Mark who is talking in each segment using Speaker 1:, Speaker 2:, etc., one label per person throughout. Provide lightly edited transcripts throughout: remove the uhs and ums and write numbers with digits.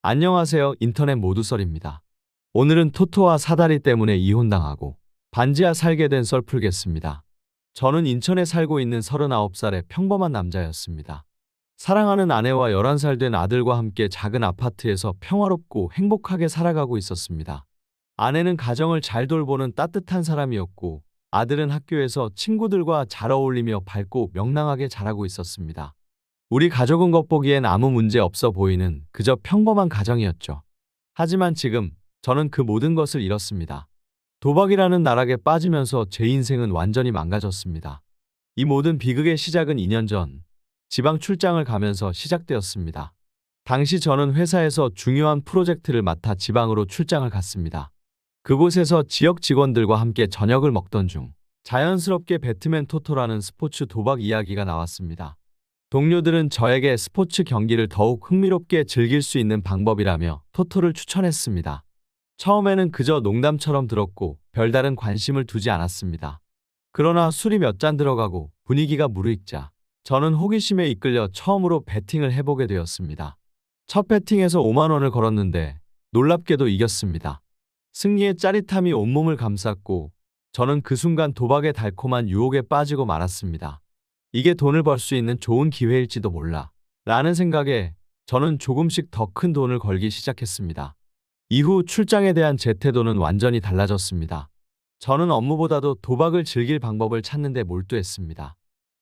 Speaker 1: 안녕하세요. 인터넷 모두썰입니다. 오늘은 토토와 사다리 때문에 이혼당하고 반지하 살게 된 썰 풀겠습니다. 저는 인천에 살고 있는 39살의 평범한 남자였습니다. 사랑하는 아내와 11살 된 아들과 함께 작은 아파트에서 평화롭고 행복하게 살아가고 있었습니다. 아내는 가정을 잘 돌보는 따뜻한 사람이었고 아들은 학교에서 친구들과 잘 어울리며 밝고 명랑하게 자라고 있었습니다. 우리 가족은 겉보기엔 아무 문제 없어 보이는 그저 평범한 가정이었죠. 하지만 지금 저는 그 모든 것을 잃었습니다. 도박이라는 나락에 빠지면서 제 인생은 완전히 망가졌습니다. 이 모든 비극의 시작은 2년 전 지방 출장을 가면서 시작되었습니다. 당시 저는 회사에서 중요한 프로젝트를 맡아 지방으로 출장을 갔습니다. 그곳에서 지역 직원들과 함께 저녁을 먹던 중 자연스럽게 배트맨 토토라는 스포츠 도박 이야기가 나왔습니다. 동료들은 저에게 스포츠 경기를 더욱 흥미롭게 즐길 수 있는 방법이라며 토토를 추천했습니다. 처음에는 그저 농담처럼 들었고 별다른 관심을 두지 않았습니다. 그러나 술이 몇 잔 들어가고 분위기가 무르익자 저는 호기심에 이끌려 처음으로 배팅을 해보게 되었습니다. 첫 배팅에서 5만 원을 걸었는데 놀랍게도 이겼습니다. 승리의 짜릿함이 온몸을 감쌌고 저는 그 순간 도박의 달콤한 유혹에 빠지고 말았습니다. 이게 돈을 벌 수 있는 좋은 기회일지도 몰라 라는 생각에 저는 조금씩 더 큰 돈을 걸기 시작했습니다. 이후 출장에 대한 제 태도는 완전히 달라졌습니다. 저는 업무보다도 도박을 즐길 방법을 찾는 데 몰두했습니다.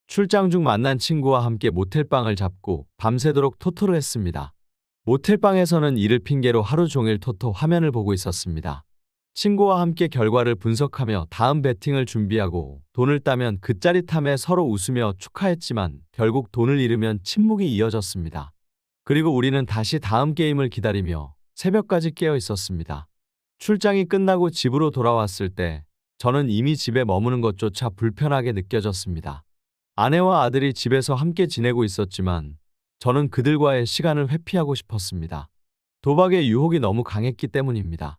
Speaker 1: 출장 중 만난 친구와 함께 모텔방을 잡고 밤새도록 토토를 했습니다. 모텔방에서는 이를 핑계로 하루 종일 토토 화면을 보고 있었습니다. 친구와 함께 결과를 분석하며 다음 배팅을 준비하고 돈을 따면 그 짜릿함에 서로 웃으며 축하했지만 결국 돈을 잃으면 침묵이 이어졌습니다. 그리고 우리는 다시 다음 게임을 기다리며 새벽까지 깨어 있었습니다. 출장이 끝나고 집으로 돌아왔을 때 저는 이미 집에 머무는 것조차 불편하게 느껴졌습니다. 아내와 아들이 집에서 함께 지내고 있었지만 저는 그들과의 시간을 회피하고 싶었습니다. 도박의 유혹이 너무 강했기 때문입니다.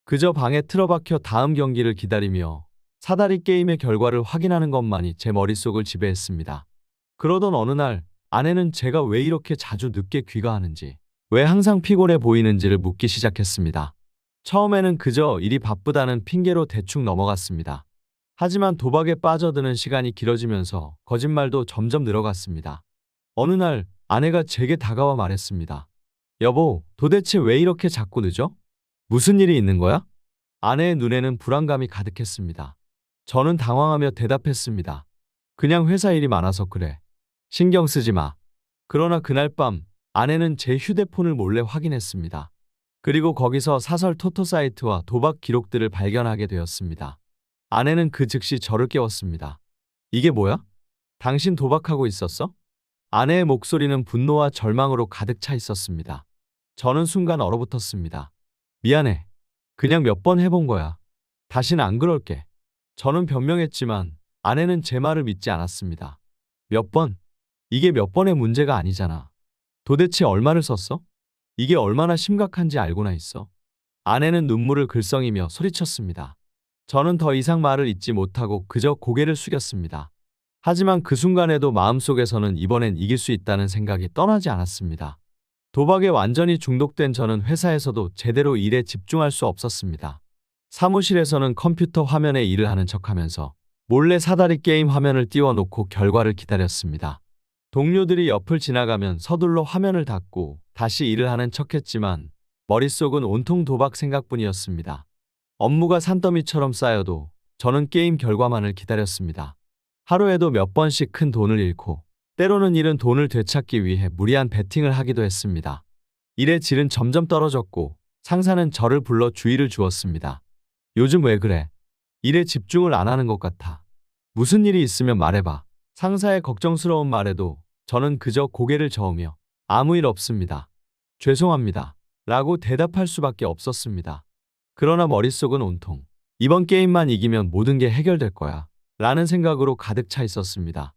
Speaker 1: 그저 방에 틀어박혀 다음 경기를 기다리며 사다리 게임의 결과를 확인하는 것만이 제 머릿속을 지배했습니다. 그러던 어느 날 아내는 제가 왜 이렇게 자주 늦게 귀가하는지, 왜 항상 피곤해 보이는지를 묻기 시작했습니다. 처음에는 그저 일이 바쁘다는 핑계로 대충 넘어갔습니다. 하지만 도박에 빠져드는 시간이 길어지면서 거짓말도 점점 늘어갔습니다. 어느 날 아내가 제게 다가와 말했습니다. 여보, 도대체 왜 이렇게 자꾸 늦어? 무슨 일이 있는 거야? 아내의 눈에는 불안감이 가득했습니다. 저는 당황하며 대답했습니다. 그냥 회사 일이 많아서 그래. 신경 쓰지 마. 그러나 그날 밤 아내는 제 휴대폰을 몰래 확인했습니다. 그리고 거기서 사설 토토 사이트와 도박 기록들을 발견하게 되었습니다. 아내는 그 즉시 저를 깨웠습니다. 이게 뭐야? 당신 도박하고 있었어? 아내의 목소리는 분노와 절망으로 가득 차 있었습니다. 저는 순간 얼어붙었습니다. 미안해. 그냥 몇 번 해본 거야. 다시는 안 그럴게. 저는 변명했지만 아내는 제 말을 믿지 않았습니다. 몇 번? 이게 몇 번의 문제가 아니잖아. 도대체 얼마를 썼어? 이게 얼마나 심각한지 알고나 있어. 아내는 눈물을 글썽이며 소리쳤습니다. 저는 더 이상 말을 잇지 못하고 그저 고개를 숙였습니다. 하지만 그 순간에도 마음속에서는 이번엔 이길 수 있다는 생각이 떠나지 않았습니다. 도박에 완전히 중독된 저는 회사에서도 제대로 일에 집중할 수 없었습니다. 사무실에서는 컴퓨터 화면에 일을 하는 척하면서 몰래 사다리 게임 화면을 띄워놓고 결과를 기다렸습니다. 동료들이 옆을 지나가면 서둘러 화면을 닫고 다시 일을 하는 척했지만 머릿속은 온통 도박 생각뿐이었습니다. 업무가 산더미처럼 쌓여도 저는 게임 결과만을 기다렸습니다. 하루에도 몇 번씩 큰 돈을 잃고 때로는 잃은 돈을 되찾기 위해 무리한 베팅을 하기도 했습니다. 일의 질은 점점 떨어졌고 상사는 저를 불러 주의를 주었습니다. 요즘 왜 그래? 일에 집중을 안 하는 것 같아. 무슨 일이 있으면 말해봐. 상사의 걱정스러운 말에도 저는 그저 고개를 저으며 아무 일 없습니다. 죄송합니다. 라고 대답할 수밖에 없었습니다. 그러나 머릿속은 온통 이번 게임만 이기면 모든 게 해결될 거야 라는 생각으로 가득 차 있었습니다.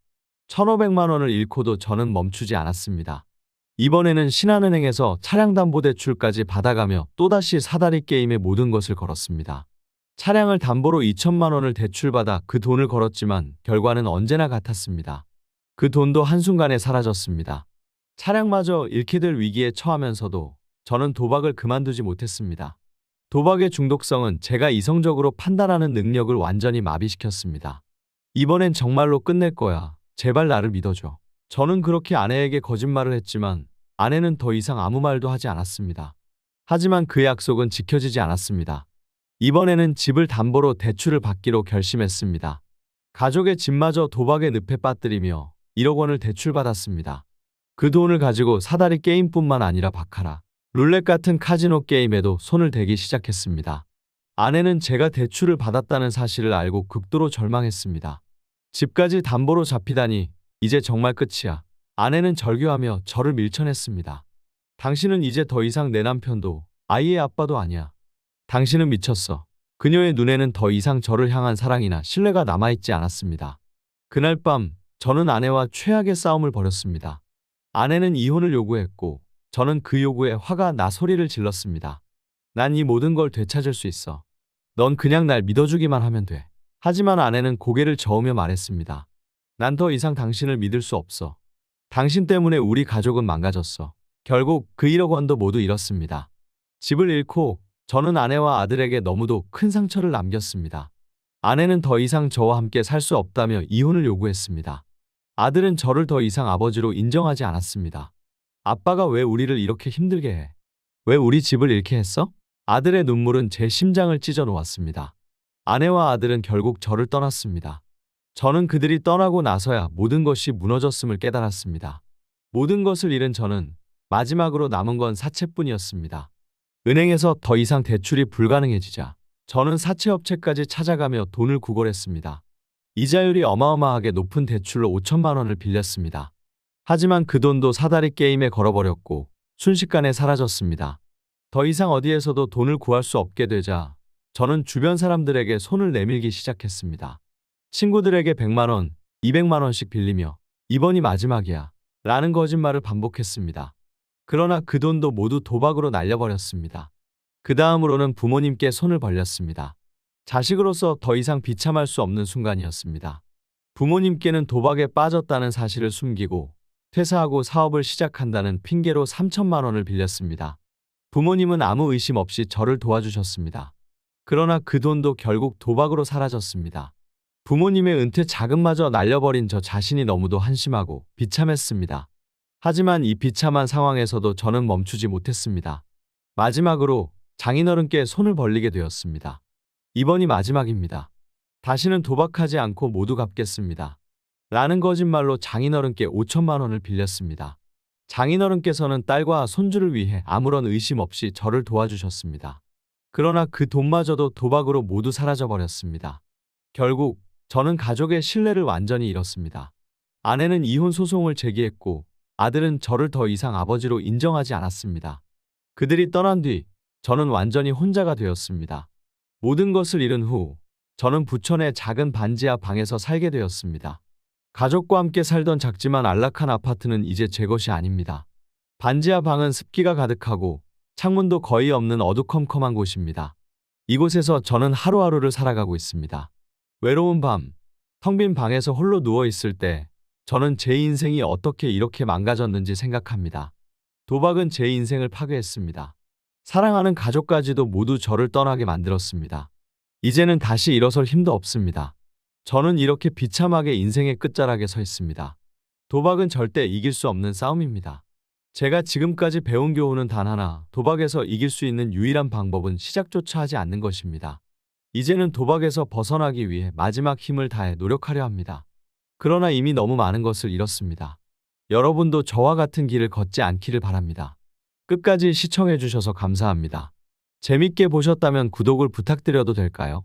Speaker 1: 1,500만 원을 잃고도 저는 멈추지 않았습니다. 이번에는 신한은행에서 차량담보대출까지 받아가며 또다시 사다리 게임에 모든 것을 걸었습니다. 차량을 담보로 2,000만 원을 대출받아 그 돈을 걸었지만 결과는 언제나 같았습니다. 그 돈도 한순간에 사라졌습니다. 차량마저 잃게 될 위기에 처하면서도 저는 도박을 그만두지 못했습니다. 도박의 중독성은 제가 이성적으로 판단하는 능력을 완전히 마비시켰습니다. 이번엔 정말로 끝낼 거야. 제발 나를 믿어줘. 저는 그렇게 아내에게 거짓말을 했지만 아내는 더 이상 아무 말도 하지 않았습니다. 하지만 그 약속은 지켜지지 않았습니다. 이번에는 집을 담보로 대출을 받기로 결심했습니다. 가족의 집마저 도박의 늪에 빠뜨리며 1억 원을 대출받았습니다. 그 돈을 가지고 사다리 게임뿐만 아니라 바카라, 룰렛 같은 카지노 게임에도 손을 대기 시작했습니다. 아내는 제가 대출을 받았다는 사실을 알고 극도로 절망했습니다. 집까지 담보로 잡히다니 이제 정말 끝이야. 아내는 절규하며 저를 밀쳐냈습니다. 당신은 이제 더 이상 내 남편도 아이의 아빠도 아니야. 당신은 미쳤어. 그녀의 눈에는 더 이상 저를 향한 사랑이나 신뢰가 남아있지 않았습니다. 그날 밤 저는 아내와 최악의 싸움을 벌였습니다. 아내는 이혼을 요구했고 저는 그 요구에 화가 나 소리를 질렀습니다. 난 이 모든 걸 되찾을 수 있어. 넌 그냥 날 믿어주기만 하면 돼. 하지만 아내는 고개를 저으며 말했습니다. 난 더 이상 당신을 믿을 수 없어. 당신 때문에 우리 가족은 망가졌어. 결국 그 1억 원도 모두 잃었습니다. 집을 잃고 저는 아내와 아들에게 너무도 큰 상처를 남겼습니다. 아내는 더 이상 저와 함께 살 수 없다며 이혼을 요구했습니다. 아들은 저를 더 이상 아버지로 인정하지 않았습니다. 아빠가 왜 우리를 이렇게 힘들게 해? 왜 우리 집을 잃게 했어? 아들의 눈물은 제 심장을 찢어 놓았습니다. 아내와 아들은 결국 저를 떠났습니다. 저는 그들이 떠나고 나서야 모든 것이 무너졌음을 깨달았습니다. 모든 것을 잃은 저는 마지막으로 남은 건 사채뿐이었습니다. 은행에서 더 이상 대출이 불가능해지자 저는 사채업체까지 찾아가며 돈을 구걸했습니다. 이자율이 어마어마하게 높은 대출로 5천만 원을 빌렸습니다. 하지만 그 돈도 사다리 게임에 걸어버렸고 순식간에 사라졌습니다. 더 이상 어디에서도 돈을 구할 수 없게 되자 저는 주변 사람들에게 손을 내밀기 시작했습니다. 친구들에게 100만 원, 200만 원씩 빌리며 이번이 마지막이야 라는 거짓말을 반복했습니다. 그러나 그 돈도 모두 도박으로 날려버렸습니다. 그 다음으로는 부모님께 손을 벌렸습니다. 자식으로서 더 이상 비참할 수 없는 순간이었습니다. 부모님께는 도박에 빠졌다는 사실을 숨기고 퇴사하고 사업을 시작한다는 핑계로 3천만 원을 빌렸습니다. 부모님은 아무 의심 없이 저를 도와주셨습니다. 그러나 그 돈도 결국 도박으로 사라졌습니다. 부모님의 은퇴 자금마저 날려버린 저 자신이 너무도 한심하고 비참했습니다. 하지만 이 비참한 상황에서도 저는 멈추지 못했습니다. 마지막으로 장인어른께 손을 벌리게 되었습니다. 이번이 마지막입니다. 다시는 도박하지 않고 모두 갚겠습니다. 라는 거짓말로 장인어른께 5천만 원을 빌렸습니다. 장인어른께서는 딸과 손주를 위해 아무런 의심 없이 저를 도와주셨습니다. 그러나 그 돈마저도 도박으로 모두 사라져버렸습니다. 결국 저는 가족의 신뢰를 완전히 잃었습니다. 아내는 이혼 소송을 제기했고 아들은 저를 더 이상 아버지로 인정하지 않았습니다. 그들이 떠난 뒤 저는 완전히 혼자가 되었습니다. 모든 것을 잃은 후 저는 부천의 작은 반지하 방에서 살게 되었습니다. 가족과 함께 살던 작지만 안락한 아파트는 이제 제 것이 아닙니다. 반지하 방은 습기가 가득하고 창문도 거의 없는 어두컴컴한 곳입니다. 이곳에서 저는 하루하루를 살아가고 있습니다. 외로운 밤, 텅 빈 방에서 홀로 누워있을 때 저는 제 인생이 어떻게 이렇게 망가졌는지 생각합니다. 도박은 제 인생을 파괴했습니다. 사랑하는 가족까지도 모두 저를 떠나게 만들었습니다. 이제는 다시 일어설 힘도 없습니다. 저는 이렇게 비참하게 인생의 끝자락에 서 있습니다. 도박은 절대 이길 수 없는 싸움입니다. 제가 지금까지 배운 교훈은 단 하나, 도박에서 이길 수 있는 유일한 방법은 시작조차 하지 않는 것입니다. 이제는 도박에서 벗어나기 위해 마지막 힘을 다해 노력하려 합니다. 그러나 이미 너무 많은 것을 잃었습니다. 여러분도 저와 같은 길을 걷지 않기를 바랍니다. 끝까지 시청해 주셔서 감사합니다. 재밌게 보셨다면 구독을 부탁드려도 될까요?